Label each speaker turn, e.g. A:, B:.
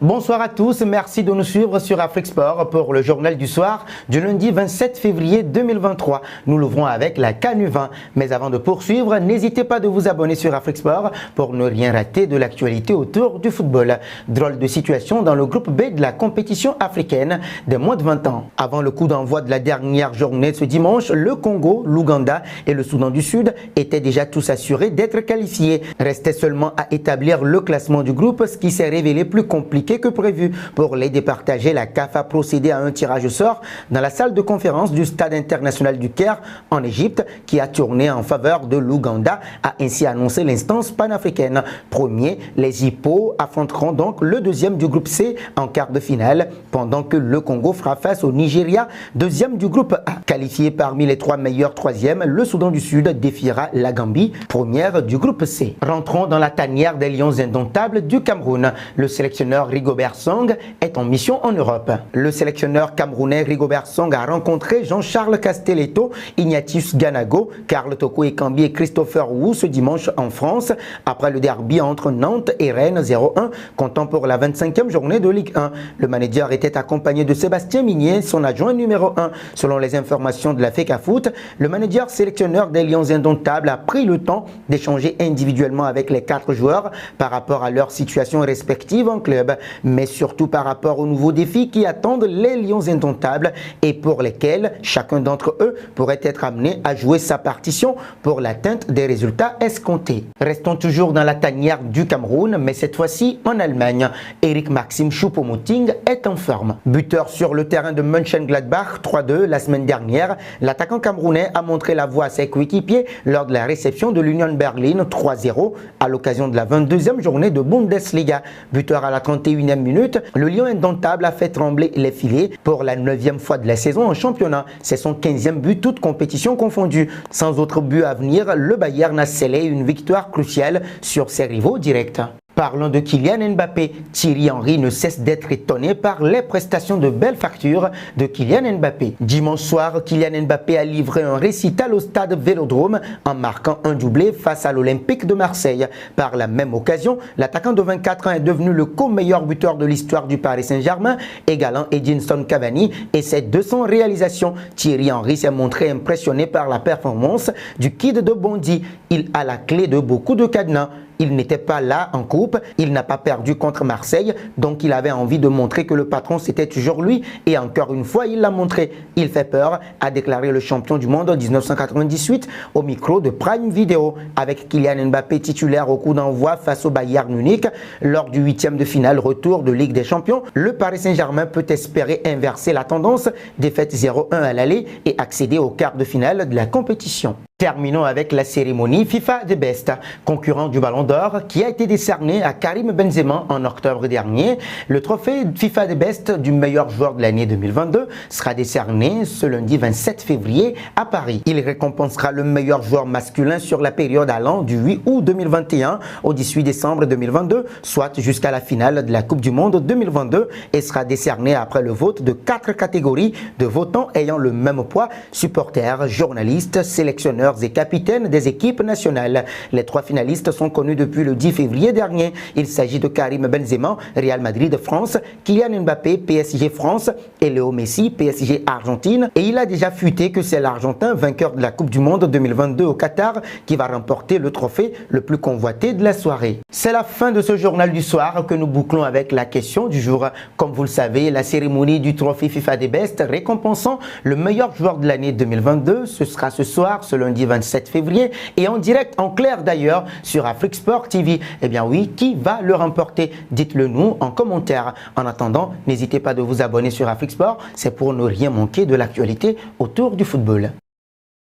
A: Bonsoir à tous, merci de nous suivre sur Afrique Sport pour le journal du soir du lundi 27 février 2023. Nous l'ouvrons avec la CAN U20. Mais avant de poursuivre, n'hésitez pas de vous abonner sur Afrique Sport pour ne rien rater de l'actualité autour du football. Drôle de situation dans le groupe B de la compétition africaine des moins de 20 ans. Avant le coup d'envoi de la dernière journée ce dimanche, le Congo, l'Ouganda et le Soudan du Sud étaient déjà tous assurés d'être qualifiés. Restait seulement à établir le classement du groupe, ce qui s'est révélé plus compliqué que prévu. Pour les départager, la CAF a procédé à un tirage au sort dans la salle de conférence du Stade international du Caire en Égypte, qui a tourné en faveur de l'Ouganda, a ainsi annoncé l'instance panafricaine. Premier, les Hippos affronteront donc le deuxième du groupe C en quart de finale, pendant que le Congo fera face au Nigeria, deuxième du groupe A. Qualifié parmi les trois meilleurs troisièmes, le Soudan du Sud défiera la Gambie, première du groupe C. Rentrons dans la tanière des Lions indomptables du Cameroun. Le sélectionneur Rigobert Song est en mission en Europe. Le sélectionneur camerounais Rigobert Song a rencontré Jean-Charles Castelletto, Ignatius Ganago, Karl Toko Ekambi et Christopher Wu ce dimanche en France, après le derby entre Nantes et Rennes 0-1, comptant pour la 25e journée de Ligue 1. Le manager était accompagné de Sébastien Migné, son adjoint numéro 1. Selon les informations de la FECAFoot, le manager sélectionneur des Lions indomptables a pris le temps d'échanger individuellement avec les 4 joueurs par rapport à leur situation respective en club, mais surtout par rapport aux nouveaux défis qui attendent les Lions indomptables et pour lesquels chacun d'entre eux pourrait être amené à jouer sa partition pour l'atteinte des résultats escomptés. Restons toujours dans la tanière du Cameroun, mais cette fois-ci en Allemagne. Eric Maxim Choupo-Moting est en forme. Buteur sur le terrain de Mönchengladbach 3-2 la semaine dernière, l'attaquant camerounais a montré la voie à ses coéquipiers lors de la réception de l'Union Berlin 3-0 à l'occasion de la 22e journée de Bundesliga. Buteur à la 31e minute, le Lion indomptable a fait trembler les filets pour la 9e fois de la saison en championnat. C'est son 15e but, toute compétition confondue. Sans autre but à venir, le Bayern a scellé une victoire cruciale sur ses rivaux directs. Parlons de Kylian Mbappé. Thierry Henry ne cesse d'être étonné par les prestations de belle facture de Kylian Mbappé. Dimanche soir, Kylian Mbappé a livré un récital au stade Vélodrome en marquant un doublé face à l'Olympique de Marseille. Par la même occasion, l'attaquant de 24 ans est devenu le co-meilleur buteur de l'histoire du Paris Saint-Germain, égalant Edinson Cavani et ses 200 réalisations. Thierry Henry s'est montré impressionné par la performance du Kid de Bondy. Il a la clé de beaucoup de cadenas. Il n'était pas là en coupe, il n'a pas perdu contre Marseille, donc il avait envie de montrer que le patron c'était toujours lui et encore une fois il l'a montré. Il fait peur, a déclaré le champion du monde en 1998 au micro de Prime Video. Avec Kylian Mbappé titulaire au coup d'envoi face au Bayern Munich lors du 8e de finale retour de Ligue des Champions, le Paris Saint-Germain peut espérer inverser la tendance, défaite 0-1 à l'aller et accéder au quart de finale de la compétition. Terminons avec la cérémonie FIFA The Best, concurrent du Ballon d'Or, qui a été décerné à Karim Benzema en octobre dernier. Le trophée FIFA The Best du meilleur joueur de l'année 2022 sera décerné ce lundi 27 février à Paris. Il récompensera le meilleur joueur masculin sur la période allant du 8 août 2021 au 18 décembre 2022, soit jusqu'à la finale de la Coupe du Monde 2022 et sera décerné après le vote de 4 catégories de votants ayant le même poids: supporters, journalistes, sélectionneurs et capitaines des équipes nationales. Les 3 finalistes sont connus depuis le 10 février dernier. Il s'agit de Karim Benzema, Real Madrid France, Kylian Mbappé, PSG France et Léo Messi, PSG Argentine. Et il a déjà fuité que c'est l'Argentin, vainqueur de la Coupe du Monde 2022 au Qatar, qui va remporter le trophée le plus convoité de la soirée. C'est la fin de ce journal du soir que nous bouclons avec la question du jour. Comme vous le savez, la cérémonie du trophée FIFA The Best récompensant le meilleur joueur de l'année 2022, ce sera ce soir, ce lundi 27 février, et en direct, en clair d'ailleurs, sur Afrique Sport TV. Eh bien oui, qui va le remporter? Dites-le nous en commentaire. En attendant, n'hésitez pas de vous abonner sur Afrique Sport, c'est pour ne rien manquer de l'actualité autour du football.